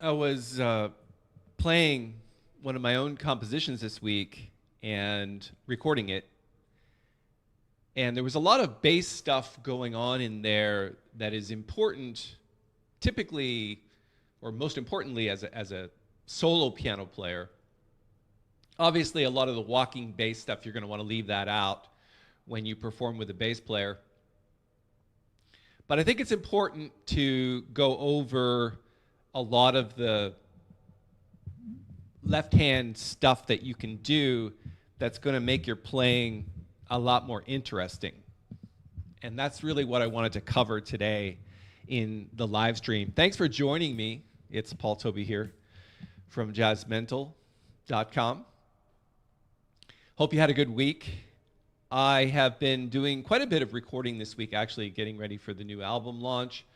I was playing one of my own compositions this week and recording it. And there was a lot of bass stuff going on in there that is important, typically, or most importantly, as a solo piano player. Obviously, a lot of the walking bass stuff, you're going to want to leave that out when you perform with a bass player. But I think it's important to go over a lot of the left-hand stuff that you can do that's going to make your playing a lot more interesting. And that's really what I wanted to cover today in the live stream. Thanks for joining me. It's Paul Tobey here from JazzMentl.com. Hope you had a good week. I have been doing quite a bit of recording this week, actually getting ready for the new album launch,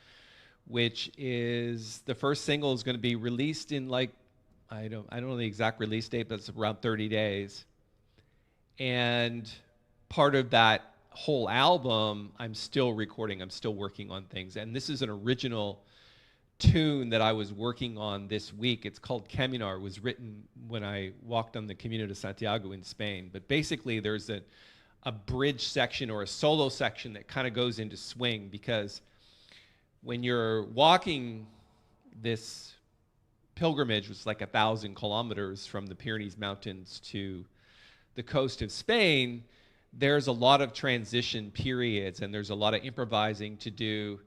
which is the first single is going to be released in I don't know the exact release date, but it's around 30 days. And part of that whole album, I'm still recording, I'm still working on things. And this is an original tune that I was working on this week. It's called Caminar. It was written when I walked on the Camino de Santiago in Spain. But basically there's a bridge section or a solo section that kind of goes into swing, because when you're walking this pilgrimage, which is like 1,000 kilometers from the Pyrenees Mountains to the coast of Spain, there's a lot of transition periods and there's a lot of improvising to do.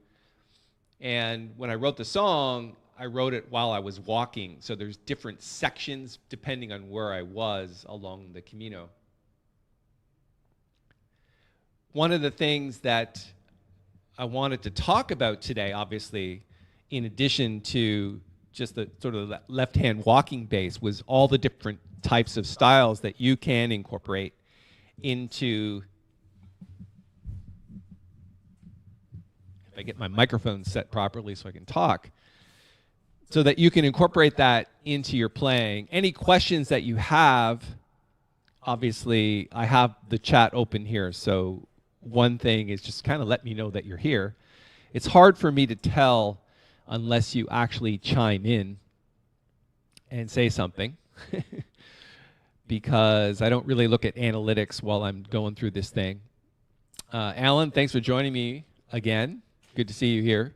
And when I wrote the song, I wrote it while I was walking. So there's different sections depending on where I was along the Camino. One of the things that I wanted to talk about today, obviously, in addition to just the sort of left-hand walking bass, was all the different types of styles that you can incorporate into, if I get my microphone set properly so I can talk, so that you can incorporate that into your playing. Any questions that you have, obviously, I have the chat open here, so one thing is just kind of let me know that you're here. It's hard for me to tell unless you actually chime in and say something because I don't really look at analytics while I'm going through this thing. Alan, thanks for joining me again. Good to see you here.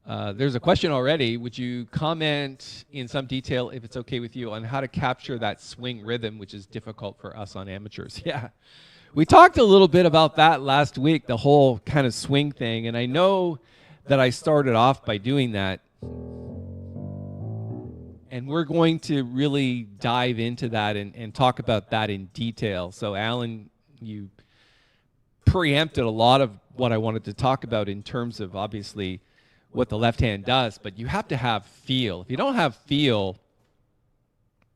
There's a question already. Would you comment in some detail, if it's okay with you, on how to capture that swing rhythm, which is difficult for us on amateurs? Yeah. We talked a little bit about that last week, the whole kind of swing thing, and I know that I started off by doing that. And we're going to really dive into that and talk about that in detail. So Alan, you preempted a lot of what I wanted to talk about in terms of obviously what the left hand does, but you have to have feel. If you don't have feel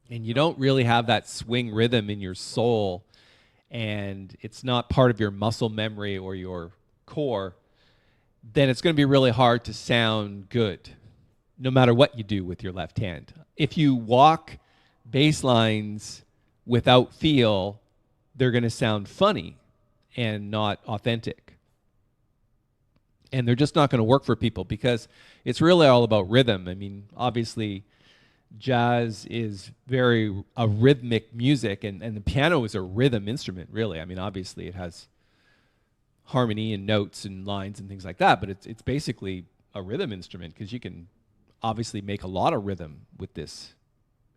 and you don't really have that swing rhythm in your soul, and it's not part of your muscle memory or your core, then it's going to be really hard to sound good, no matter what you do with your left hand. If you walk bass lines without feel, they're going to sound funny and not authentic. And they're just not going to work for people because it's really all about rhythm. I mean, obviously, jazz is very a rhythmic music, and the piano is a rhythm instrument, really. I mean, obviously it has harmony and notes and lines and things like that, but it's basically a rhythm instrument because you can obviously make a lot of rhythm with this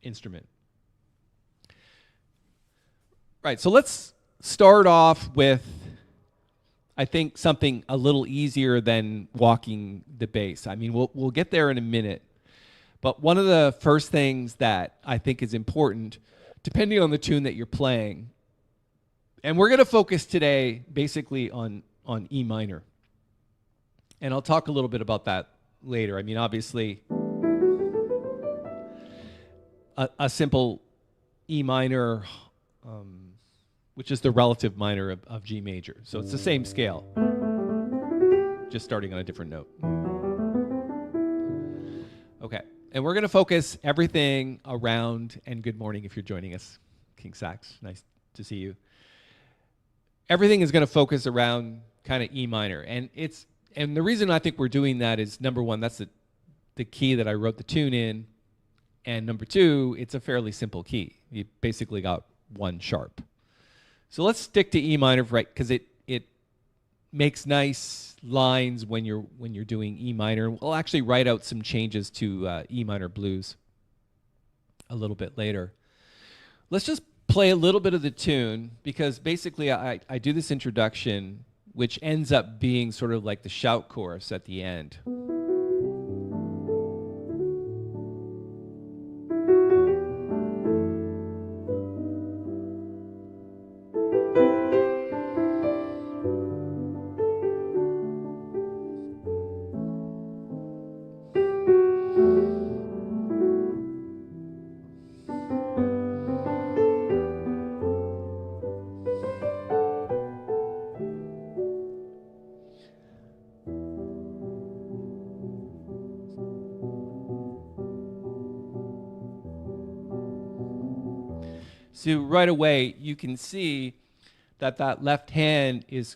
instrument. Right, so let's start off with, I think, something a little easier than walking the bass. I mean, we'll get there in a minute. But one of the first things that I think is important, depending on the tune that you're playing, and we're going to focus today basically on E minor. And I'll talk a little bit about that later. I mean, obviously, a simple E minor, which is the relative minor of G major. So it's the same scale, just starting on a different note. Okay. And we're going to focus everything around, and good morning if you're joining us, King Sax, nice to see you. Everything is going to focus around kind of E minor. And the reason I think we're doing that is, number one, that's the key that I wrote the tune in. And number two, it's a fairly simple key. You basically got one sharp. So let's stick to E minor, right? Because it makes nice lines when you're doing E minor. We'll actually write out some changes to E minor blues a little bit later. Let's just play a little bit of the tune, because basically I do this introduction, which ends up being sort of like the shout chorus at the end. So right away, you can see that that left hand is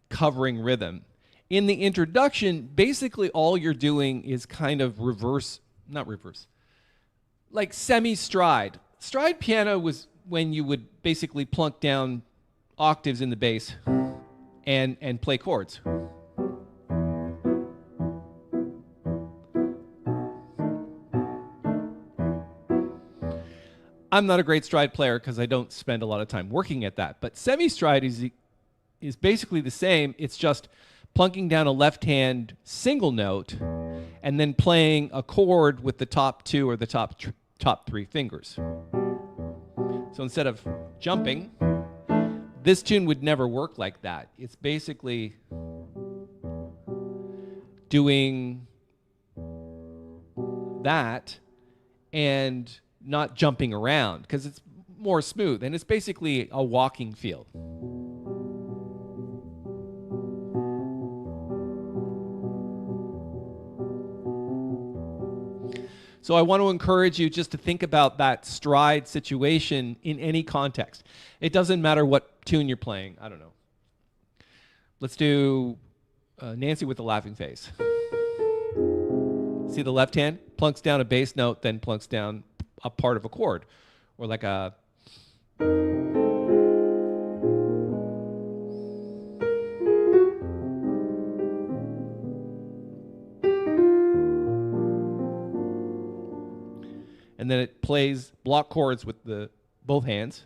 covering rhythm. In the introduction, basically all you're doing is kind of not reverse, like semi-stride. Stride piano was when you would basically plunk down octaves in the bass and play chords. I'm not a great stride player because I don't spend a lot of time working at that. But semi-stride is basically the same. It's just plunking down a left-hand single note and then playing a chord with the top two or the top three fingers. So instead of jumping, this tune would never work like that. It's basically doing that and not jumping around, because it's more smooth, and it's basically a walking feel. So I want to encourage you just to think about that stride situation in any context. It doesn't matter what tune you're playing. I don't know. Let's do Nancy with the laughing face. See the left hand? Plunks down a bass note, then plunks down a part of a chord, or like a and then it plays block chords with both hands.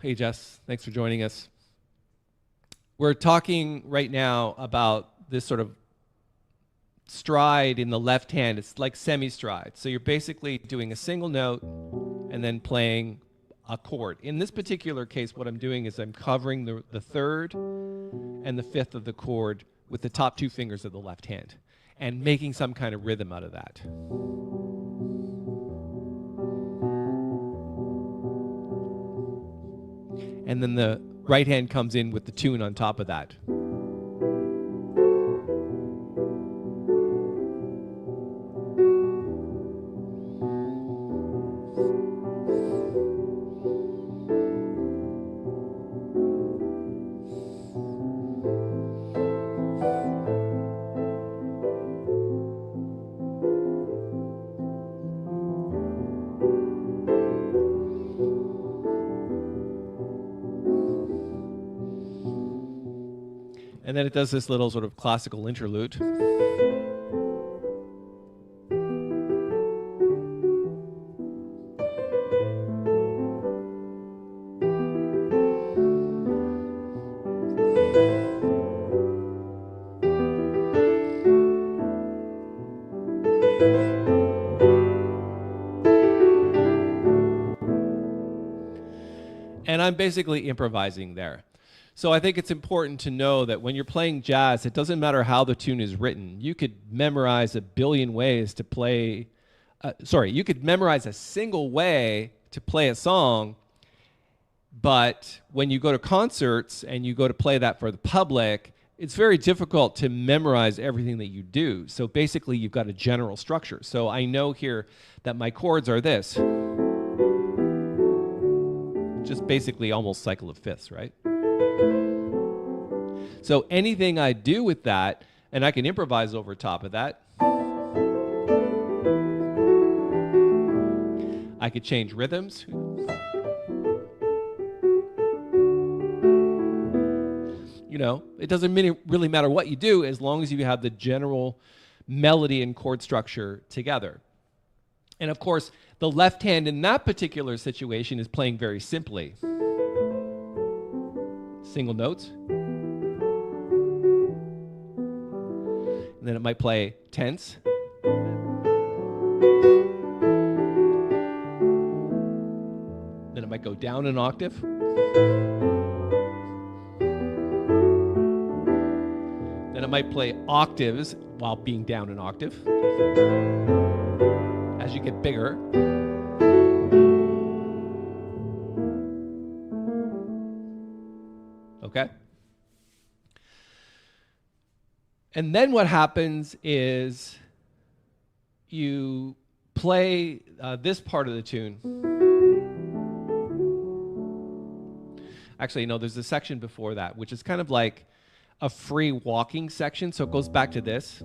Hey, Jess, thanks for joining us. We're talking right now about this sort of stride in the left hand. It's like semi-stride. So you're basically doing a single note and then playing a chord. In this particular case, what I'm doing is I'm covering the third and the fifth of the chord with the top two fingers of the left hand and making some kind of rhythm out of that. And then the right hand comes in with the tune on top of that. And then it does this little sort of classical interlude. And I'm basically improvising there. So I think it's important to know that when you're playing jazz, it doesn't matter how the tune is written. You could memorize a billion ways to play, you could memorize a single way to play a song, but when you go to concerts and you go to play that for the public, it's very difficult to memorize everything that you do. So basically, you've got a general structure. So I know here that my chords are this. Just basically almost cycle of fifths, right? So anything I do with that, and I can improvise over top of that. I could change rhythms. You know, it doesn't really matter what you do as long as you have the general melody and chord structure together. And of course, the left hand in that particular situation is playing very simply. Single notes. And then it might play tense. Then it might go down an octave. Then it might play octaves while being down an octave. As you get bigger. Okay? And then what happens is you play this part of the tune. Actually, no, there's a section before that, which is kind of like a free walking section. So it goes back to this.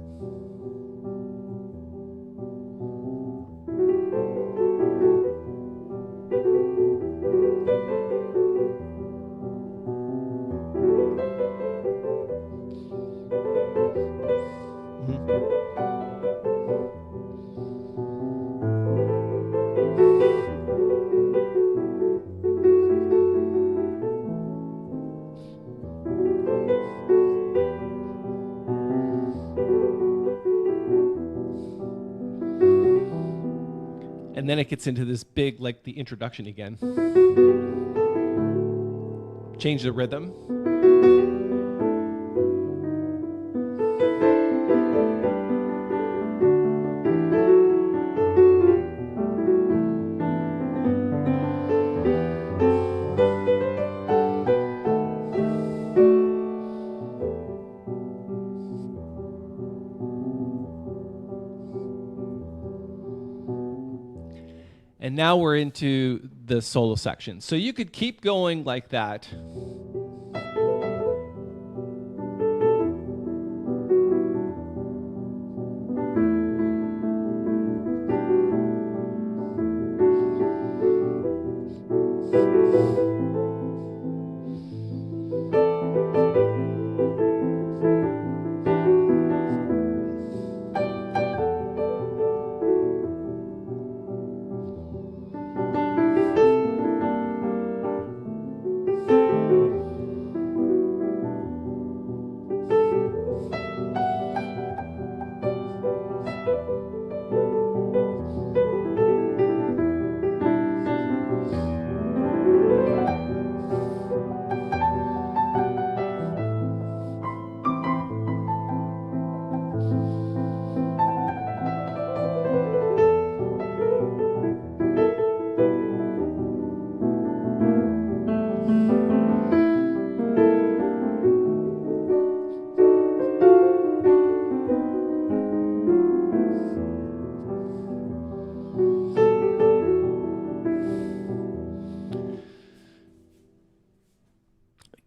And then it gets into this big, like the introduction again. Change the rhythm. And now we're into the solo section. So you could keep going like that.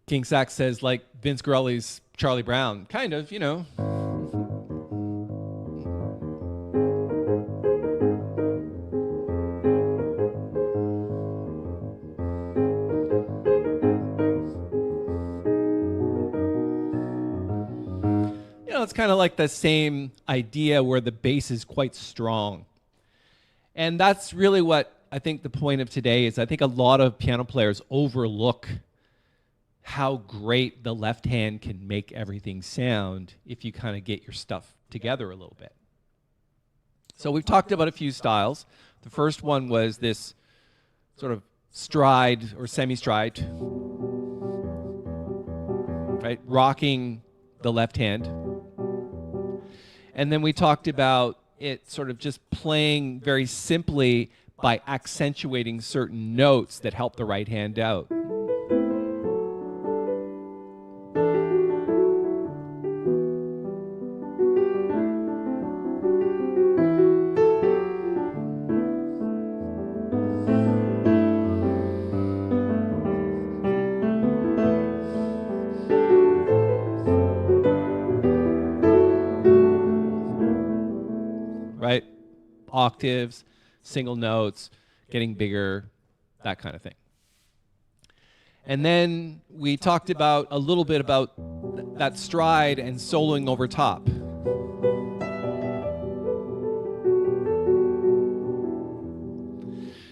King Sax says, like Vince Guaraldi's Charlie Brown. Kind of, you know. You know, it's kind of like the same idea where the bass is quite strong. And that's really what I think the point of today is. I think a lot of piano players overlook how great the left hand can make everything sound if you kind of get your stuff together a little bit. So we've talked about a few styles. The first one was this sort of stride or semi-stride, right? Rocking the left hand. And then we talked about it sort of just playing very simply by accentuating certain notes that help the right hand out. octaves, single notes, getting bigger, that kind of thing. And then we talked about a little bit about that stride and soloing over top.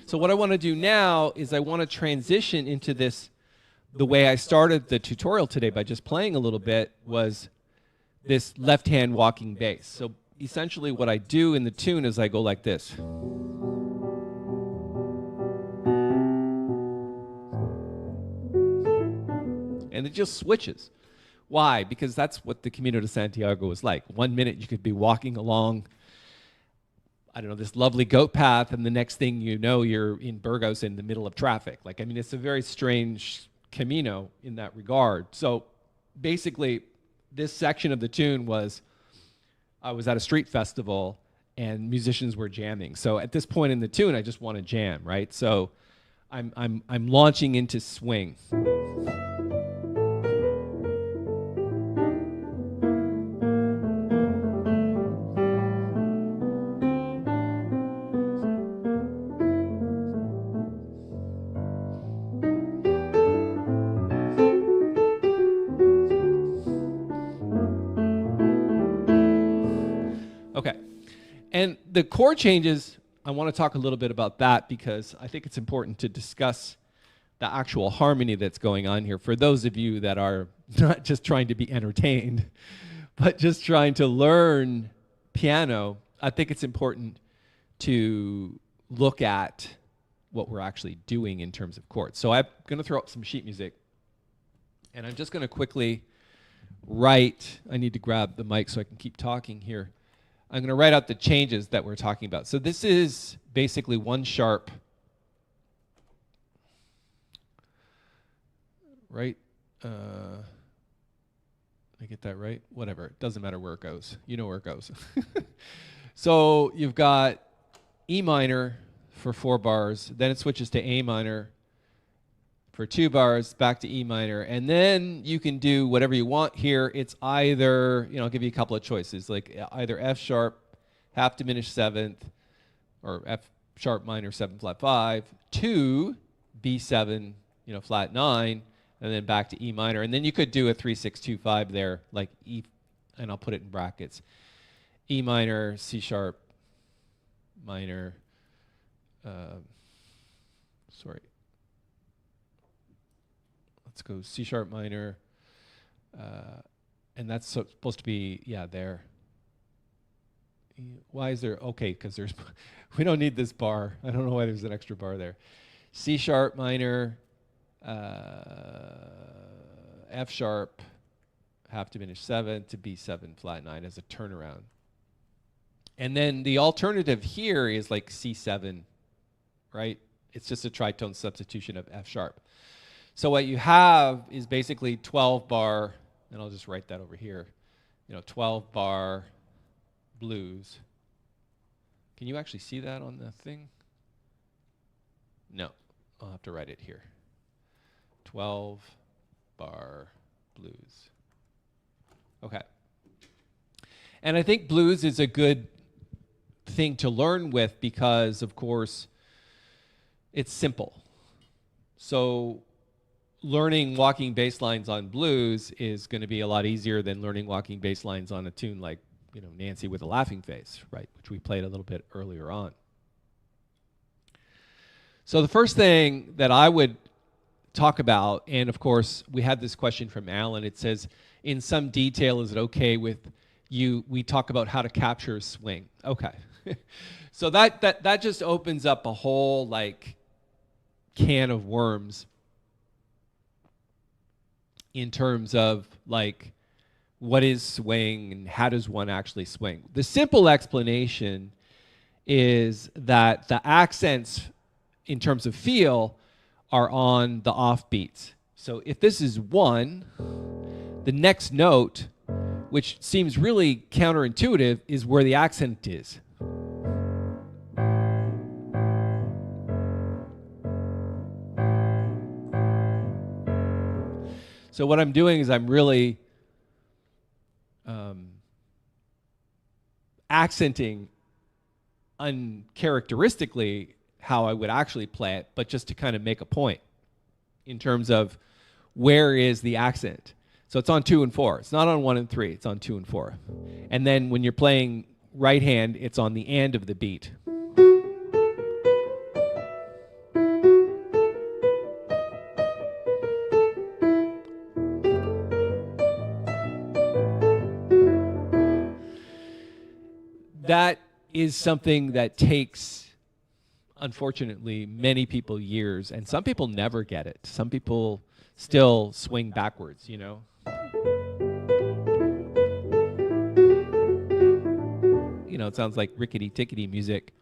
So what I want to do now is I want to transition into this. The way I started the tutorial today by just playing a little bit was this left-hand walking bass. So essentially what I do in the tune is I go like this. And it just switches. Why? Because that's what the Camino de Santiago was like. 1 minute you could be walking along, I don't know, this lovely goat path, and the next thing you know, you're in Burgos in the middle of traffic. Like, I mean, it's a very strange Camino in that regard. So basically, this section of the tune was, I was at a street festival and musicians were jamming. So at this point in the tune, I just want to jam, right? So I'm launching into swing. Okay. And the chord changes, I want to talk a little bit about that because I think it's important to discuss the actual harmony that's going on here for those of you that are not just trying to be entertained, but just trying to learn piano. I think it's important to look at what we're actually doing in terms of chords. So I'm going to throw up some sheet music, and I'm just going to quickly write. I need to grab the mic so I can keep talking here. I'm going to write out the changes that we're talking about. So this is basically 1 sharp, right? Did I get that right? Whatever. It doesn't matter where it goes. You know where it goes. So you've got E minor for 4 bars. Then it switches to A minor for 2 bars, back to E minor. And then you can do whatever you want here. It's either, I'll give you a couple of choices, like either F sharp, half diminished 7th, or F sharp minor 7 flat 5, to B7, flat 9, and then back to E minor. And then you could do a 3 6 2 5 there, like E, and I'll put it in brackets. E minor, C sharp, minor, let's go C sharp minor, and that's supposed to be, there. Why is there, okay, because there's, we don't need this bar. I don't know why there's an extra bar there. C sharp minor, F sharp, half diminished 7 to B7 flat 9 as a turnaround. And then the alternative here is like C7, right? It's just a tritone substitution of F sharp. So what you have is basically 12 bar, and I'll just write that over here, 12 bar blues. Can you actually see that on the thing? No, I'll have to write it here. 12 bar blues. Okay. And I think blues is a good thing to learn with because, of course, it's simple. So learning walking bass lines on blues is going to be a lot easier than learning walking bass lines on a tune like, Nancy with a Laughing Face, right, which we played a little bit earlier on. So the first thing that I would talk about, and of course, we had this question from Alan. It says, in some detail, is it okay with you? We talk about how to capture a swing. Okay. So that just opens up a whole can of worms in terms of what is swing and how does one actually swing. The simple explanation is that the accents in terms of feel are on the offbeats. So if this is 1, the next note, which seems really counterintuitive, is where the accent is. So what I'm doing is I'm really accenting uncharacteristically how I would actually play it, but just to kind of make a point in terms of where is the accent. So it's on 2 and 4. It's not on 1 and 3. It's on 2 and 4. And then when you're playing right hand, it's on the and of the beat. That is something that takes, unfortunately, many people years, and some people never get it. Some people still swing backwards, you know? You know, it sounds like rickety-tickety music.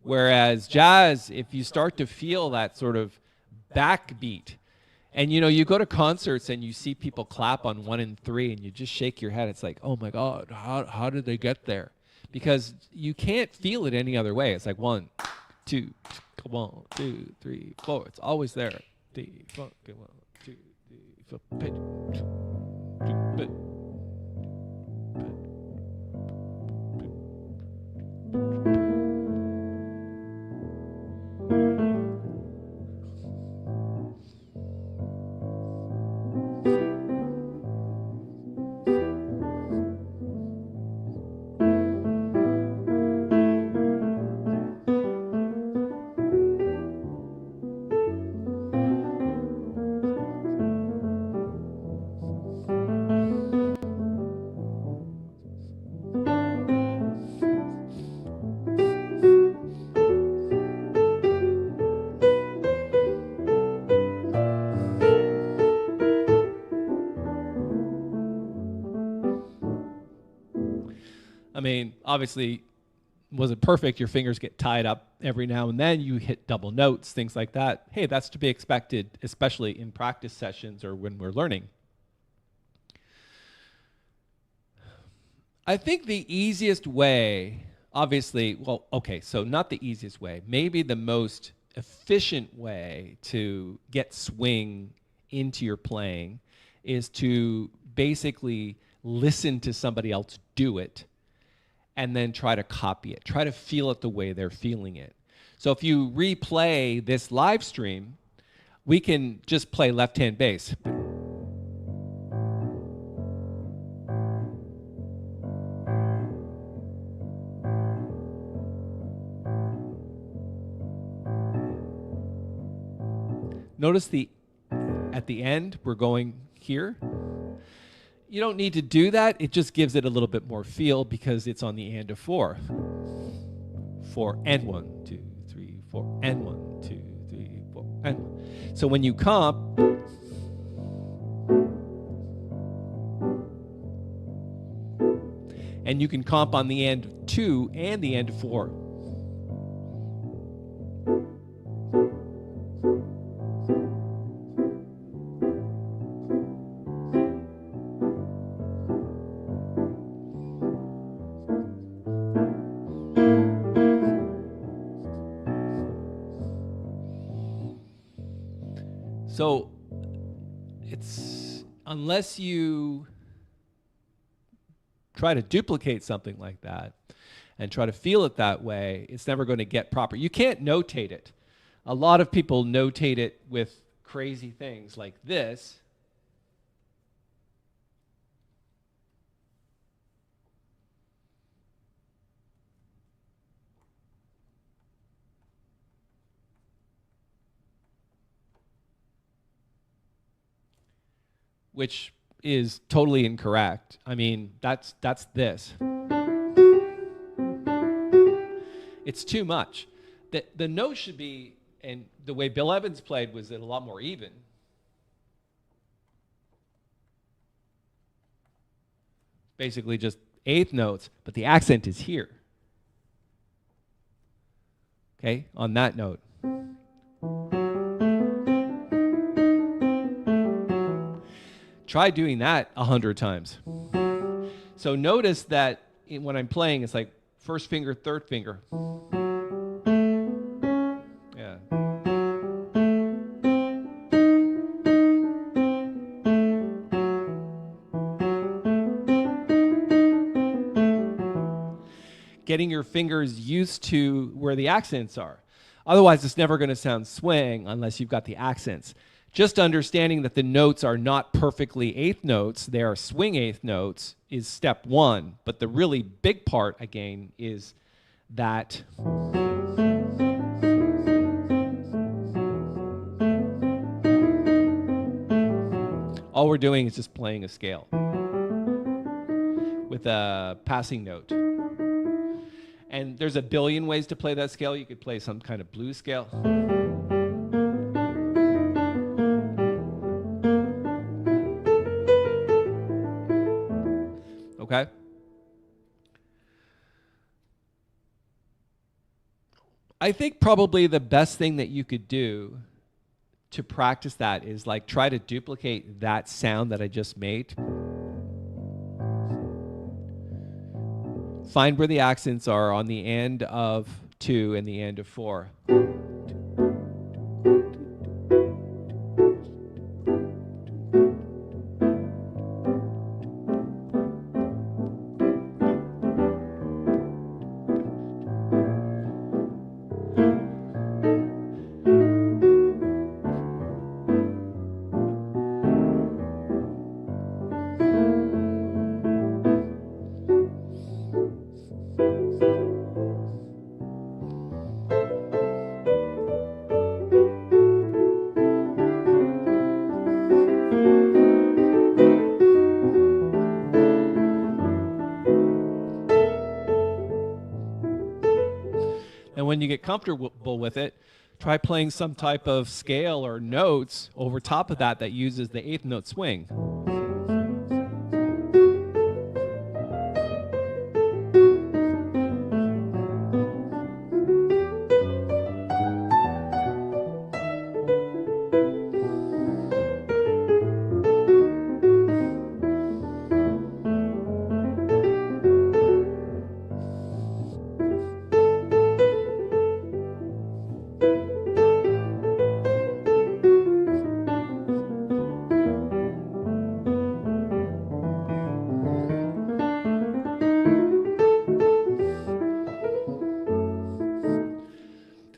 Whereas jazz, if you start to feel that sort of backbeat, and you know, you go to concerts and you see people clap on 1 and 3 and you just shake your head. It's like, oh my God, how did they get there? Because you can't feel it any other way. It's like 1, 2, 1, 2, 3, 4. It's always there. 3, 4, 1, 2, 3, 4. I mean, obviously, wasn't perfect. Your fingers get tied up every now and then. You hit double notes, things like that. Hey, that's to be expected, especially in practice sessions or when we're learning. I think the easiest way, obviously, well, okay, so not the easiest way, maybe the most efficient way to get swing into your playing is to basically listen to somebody else do it and then try to copy it. Try to feel it the way they're feeling it. So if you replay this live stream, we can just play left-hand bass. Notice at the end, we're going here. You don't need to do that. It just gives it a little bit more feel because it's on the and of 4. 4 and 1, 2, 3, 4 and 1, 2, 3, 4 and 1. So when you comp, and you can comp on the end of 2 and the end of 4. So it's, unless you try to duplicate something like that and try to feel it that way, it's never going to get proper. You can't notate it. A lot of people notate it with crazy things like this. Which is totally incorrect. I mean, that's this. It's too much. The note should be, and the way Bill Evans played was a lot more even. Basically just eighth notes, but the accent is here. Okay, on that note. Try doing that 100 times. So notice that when I'm playing, it's like first finger, third finger. Yeah. getting your fingers used to where the accents are. Otherwise, it's never going to sound swing unless you've got the accents. Just understanding that the notes are not perfectly eighth notes, they are swing eighth notes, is step one. But the really big part, again, is that all we're doing is just playing a scale with a passing note. And there's a billion ways to play that scale. You could play some kind of blues scale. Okay? I think probably the best thing that you could do to practice that is like try to duplicate that sound that I just made. Find where the accents are on the end of 2 and the end of 4. And when you get comfortable with it, try playing some type of scale or notes over top of that that uses the eighth note swing.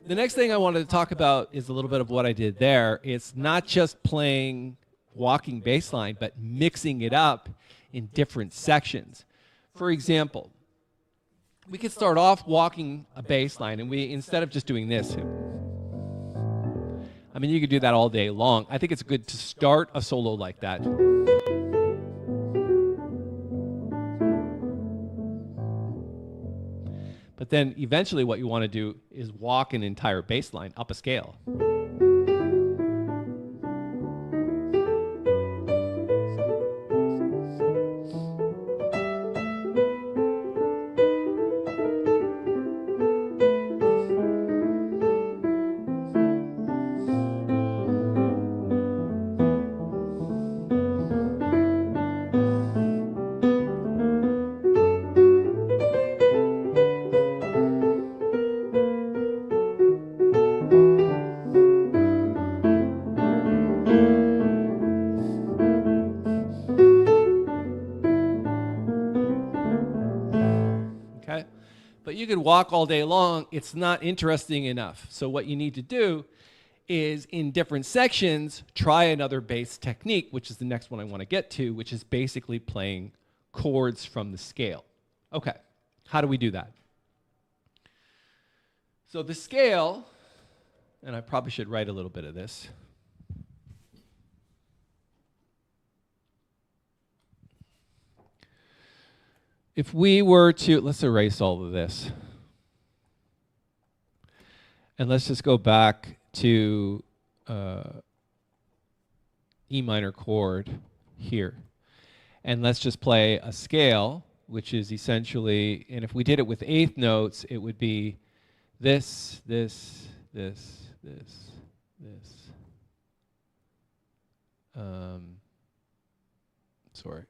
The next thing I wanted to talk about is a little bit of what I did there. It's not just playing walking bass line, but mixing it up in different sections. For example, we could start off walking a bass line, and we, instead of just doing this, I mean, you could do that all day long. I think it's good to start a solo like that. But then eventually what you want to do is walk an entire bass line up a scale. Okay? But you could walk all day long. It's not interesting enough. So what you need to do is in different sections, try another bass technique, which is the next one I want to get to, which is basically playing chords from the scale. Okay, how do we do that? So the scale, and I probably should write a little bit of this. If we were to, let's erase all of this. And let's just go back to E minor chord here. And let's just play a scale, which is essentially, and if we did it with eighth notes, it would be this, this, this, this, this. Sorry.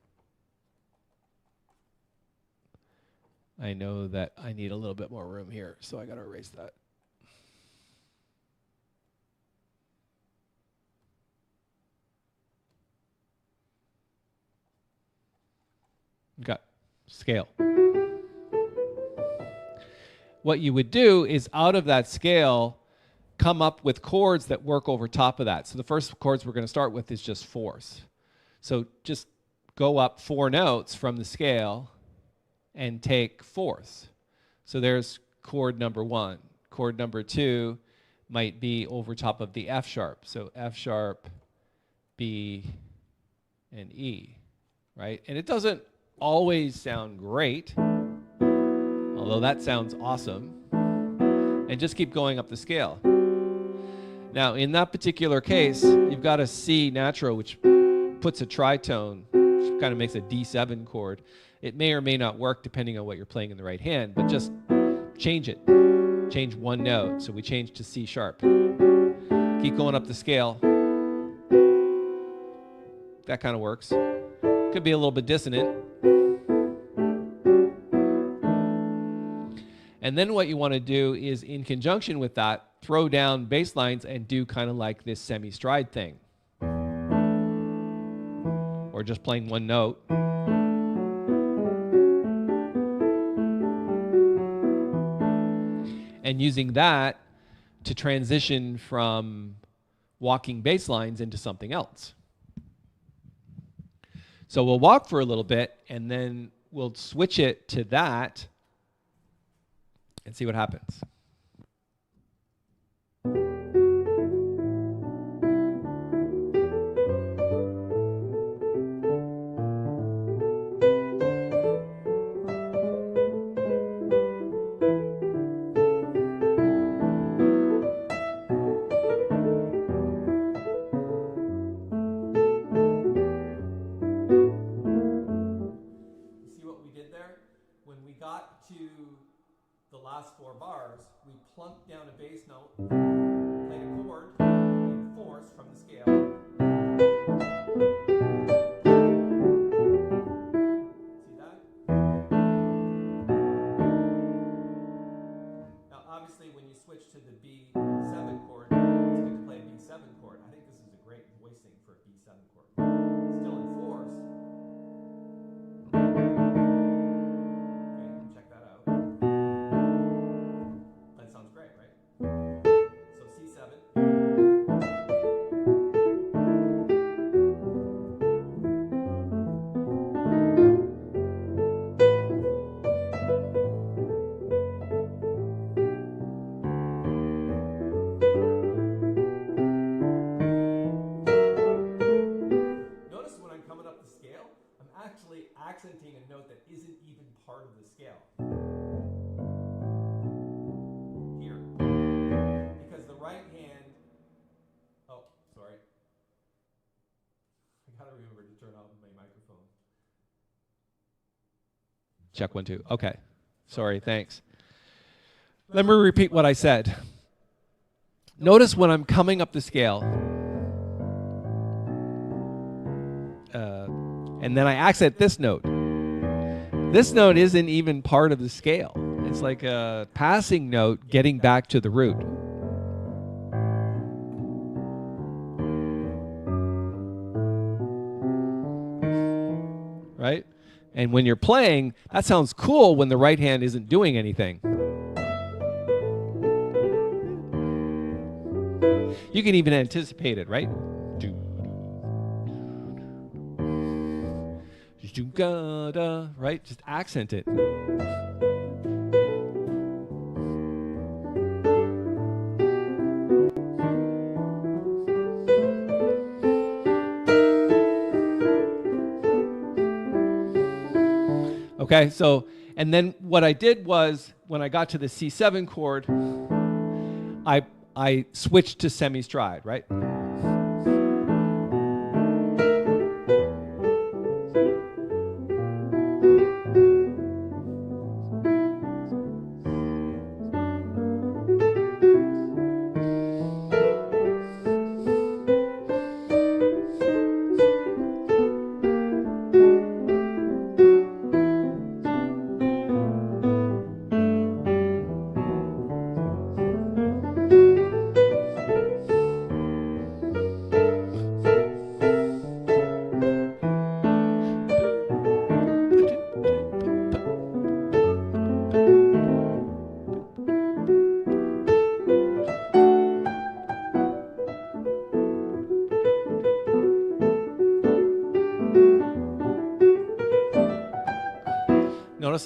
I know that I need a little bit more room here, so I got to erase that. Got scale. what you would do is out of that scale, come up with chords that work over top of that. So the first chords we're going to start with is just fourths. So just go up 4 notes from the scale and take fourths. So there's chord number 1. Chord number 2 might be over top of the F sharp. So F sharp, B, and E, right? And it doesn't always sound great, although that sounds awesome. And just keep going up the scale. Now, in that particular case, you've got a C natural, which puts a tritone, which kind of makes a D7 chord. It may or may not work depending on what you're playing in the right hand, but just change it. Change 1 note. So we change to C sharp. Keep going up the scale. That kind of works. Could be a little bit dissonant. And then what you want to do is, in conjunction with that, throw down bass lines and do kind of like this semi-stride thing. Or just playing 1 note. And using that to transition from walking bass lines into something else. So we'll walk for a little bit, and then we'll switch it to that and see what happens. Last 4 bars, we plunked down a bass note, played a chord in fourths from the scale. See that? Now, obviously, when you switch to the B7 chord, it's good to play a B7 chord. I think this is a great voicing for a B7 chord. Still in fourths. Okay, check that out. Sounds great, right? So C7. Notice when I'm coming up the scale, I'm actually accenting a note that isn't even part of the scale. Remember to turn off my microphone. Check 1, 2. Okay. Sorry, thanks. Let me repeat what I said. Notice when I'm coming up the scale, and then I accent this note. This note isn't even part of the scale. It's like a passing note getting back to the root. Right? And when you're playing, that sounds cool when the right hand isn't doing anything. You can even anticipate it, right? Right? Just accent it. Okay, so, and then what I did was, when I got to the C7 chord, I switched to semi-stride, right?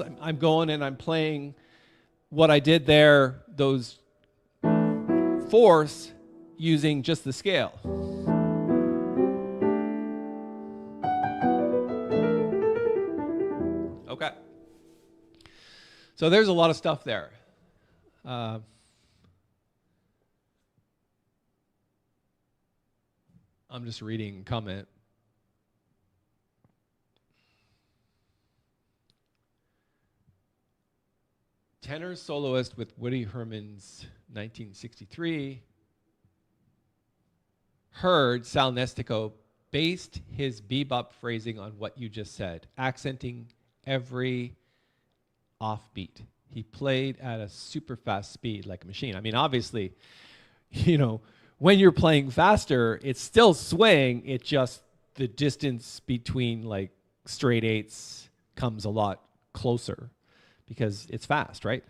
notice I'm going and I'm playing what I did there, those fourths, using just the scale. Okay. So there's a lot of stuff there. I'm just reading a comment. Tenor soloist with Woody Herman's 1963. Heard Sal Nestico based his bebop phrasing on what you just said, accenting every offbeat. He played at a super fast speed like a machine. I mean, obviously, you know, when you're playing faster, it's still swing. It just, the distance between like straight eights comes a lot closer because it's fast, right?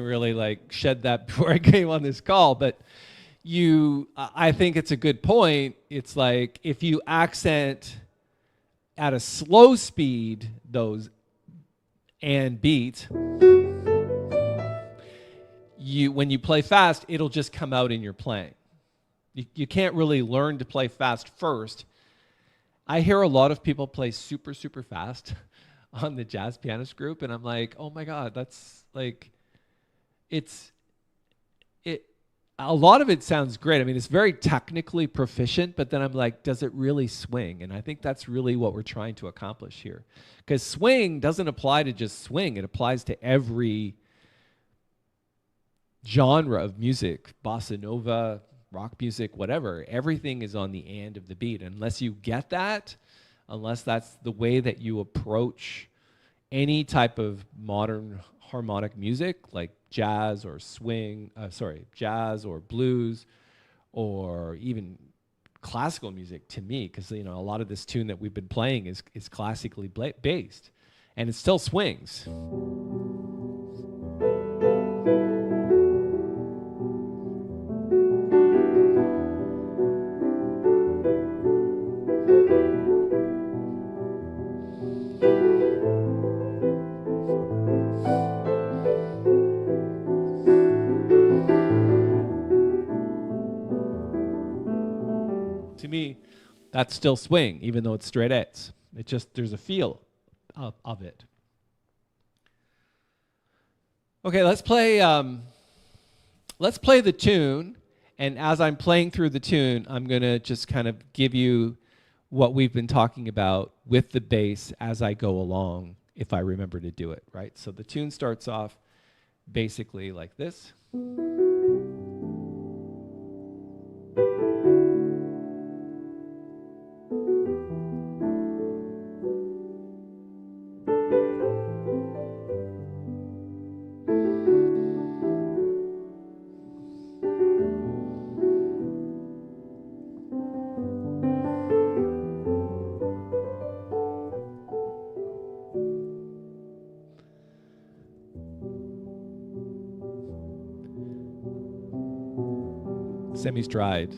Really like shed that before I came on this call, but I think it's a good point. It's like if you accent at a slow speed those and beat, when you play fast, it'll just come out in your playing. You can't really learn to play fast first. I hear a lot of people play super, super fast on the Jazz Pianist group, and I'm like, oh my God, that's like, a lot of it sounds great. I mean, it's very technically proficient, but then I'm like, does it really swing? And I think that's really what we're trying to accomplish here. Because swing doesn't apply to just swing. It applies to every genre of music, bossa nova, rock music, whatever. Everything is on the and of the beat. Unless you get that, unless that's the way that you approach any type of modern harmonic music, like jazz or jazz or blues, or even classical music, to me, because a lot of this tune that we've been playing is classically based, and it still swings. To me, that's still swing, even though it's straight eights. It just, there's a feel of it. Okay, let's play the tune, and as I'm playing through the tune, I'm gonna just kind of give you what we've been talking about with the bass as I go along, if I remember to do it, right? So the tune starts off basically like this. Semi-stride.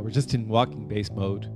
We're just in walking bass mode.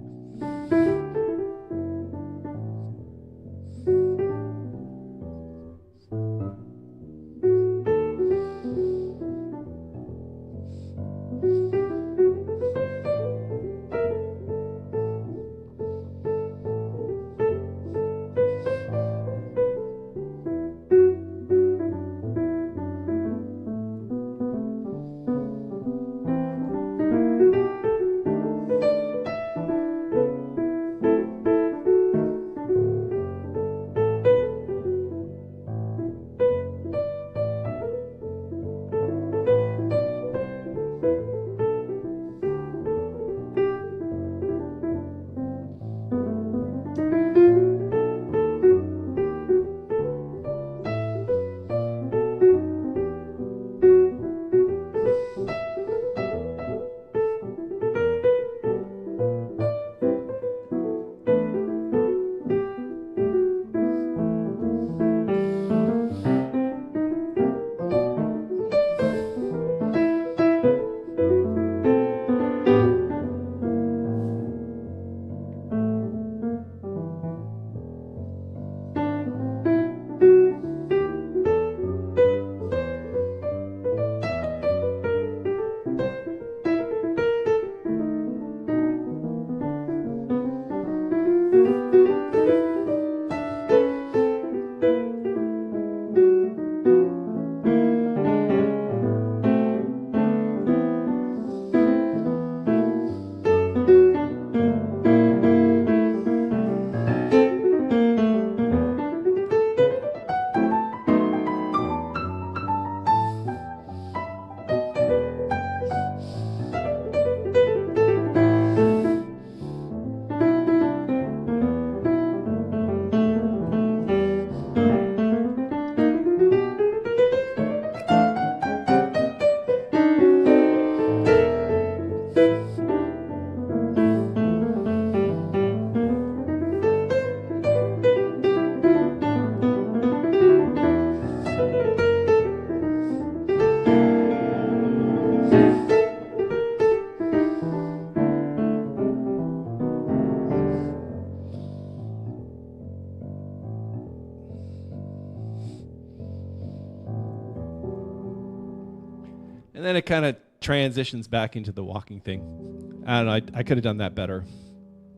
And then it kind of transitions back into the walking thing. I don't know, I could have done that better.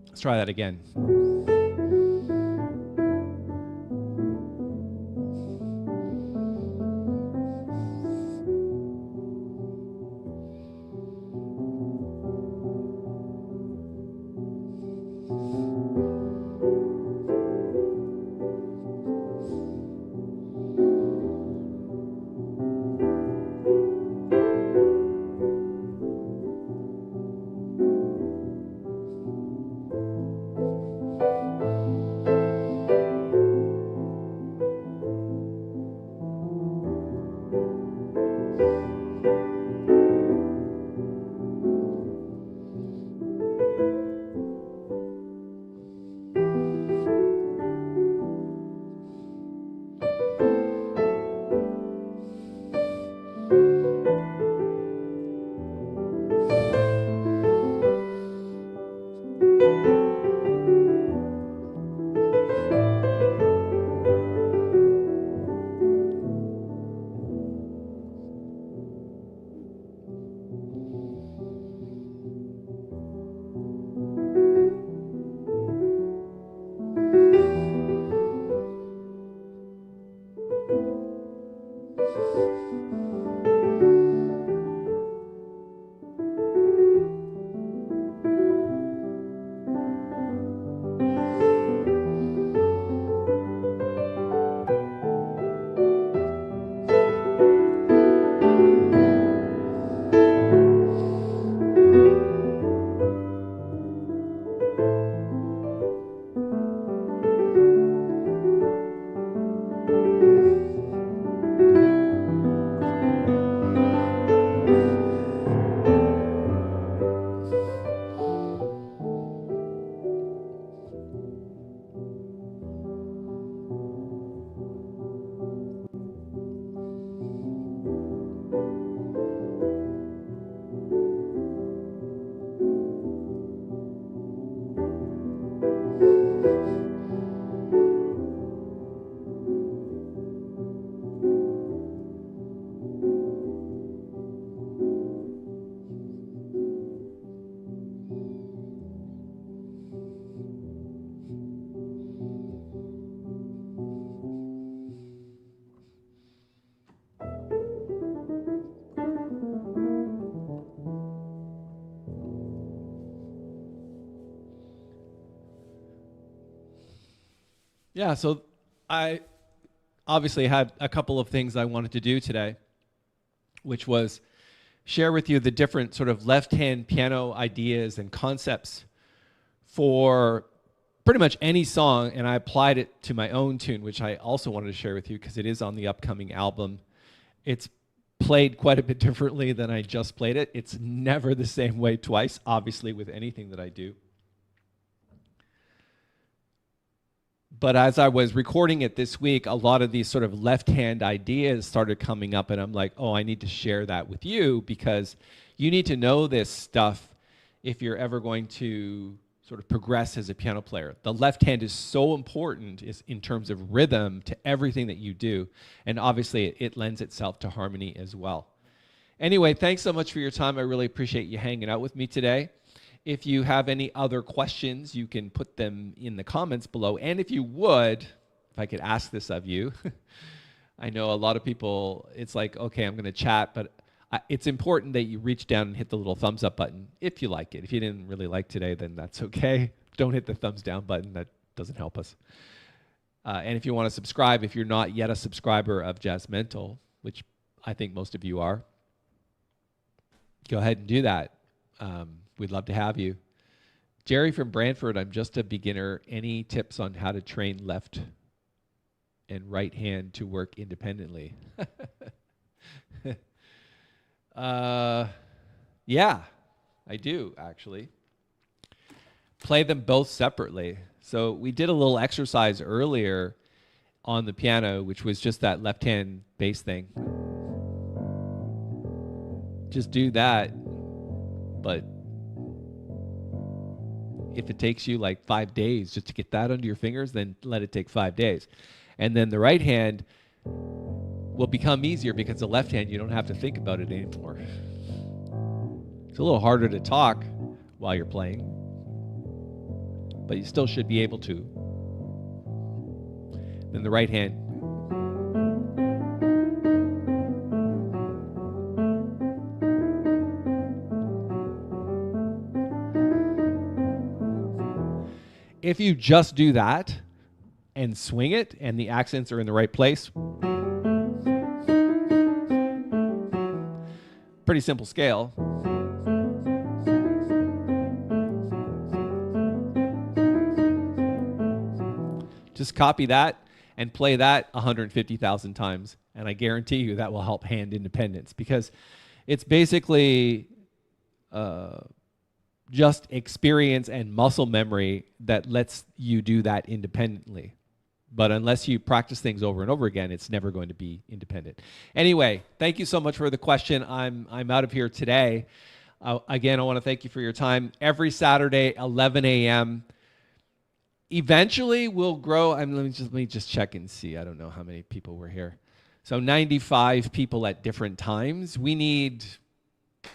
Let's try that again. Yeah, so I obviously had a couple of things I wanted to do today, which was share with you the different sort of left-hand piano ideas and concepts for pretty much any song, and I applied it to my own tune, which I also wanted to share with you because it is on the upcoming album. It's played quite a bit differently than I just played it. It's never the same way twice, obviously, with anything that I do. But as I was recording it this week, a lot of these sort of left-hand ideas started coming up, and I'm like, oh, I need to share that with you because you need to know this stuff if you're ever going to sort of progress as a piano player. The left hand is so important in terms of rhythm to everything that you do, and obviously it lends itself to harmony as well. Anyway, thanks so much for your time. I really appreciate you hanging out with me today. If you have any other questions, you can put them in the comments below. And if you would, if I could ask this of you, I know a lot of people, it's like, okay, I'm going to chat, but it's important that you reach down and hit the little thumbs up button if you like it. If you didn't really like today, then that's okay. Don't hit the thumbs down button. That doesn't help us. And if you want to subscribe, if you're not yet a subscriber of JazzMentl, which I think most of you are, go ahead and do that. We'd love to have you. Jerry from Brantford, I'm just a beginner. Any tips on how to train left and right hand to work independently? Yeah, I do, actually. Play them both separately. So we did a little exercise earlier on the piano, which was just that left-hand bass thing. Just do that, but if it takes you like 5 days just to get that under your fingers, then let it take 5 days. And then the right hand will become easier because the left hand, you don't have to think about it anymore. It's a little harder to talk while you're playing, but you still should be able to. Then the right hand. If you just do that and swing it and the accents are in the right place, pretty simple scale. Just copy that and play that 150,000 times, and I guarantee you that will help hand independence because it's basically just experience and muscle memory that lets you do that independently. But unless you practice things over and over again, it's never going to be independent. Anyway, thank you so much for the question. I'm out of here today. Again, I want to thank you for your time. Every Saturday, 11 a.m. Eventually, we'll grow. Let me just check and see. I don't know how many people were here. So 95 people at different times. We need...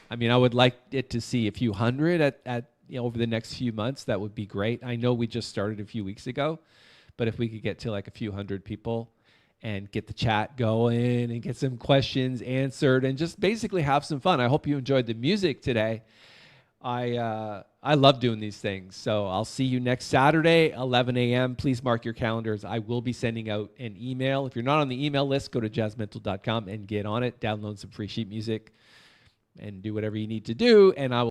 I would like it to see a few hundred at over the next few months. That would be great. I know we just started a few weeks ago, but if we could get to like a few hundred people and get the chat going and get some questions answered and just basically have some fun. I hope you enjoyed the music today. I love doing these things. So I'll see you next Saturday, 11 a.m. Please mark your calendars. I will be sending out an email. If you're not on the email list, go to jazzmentl.com and get on it. Download some free sheet music and do whatever you need to do, and I will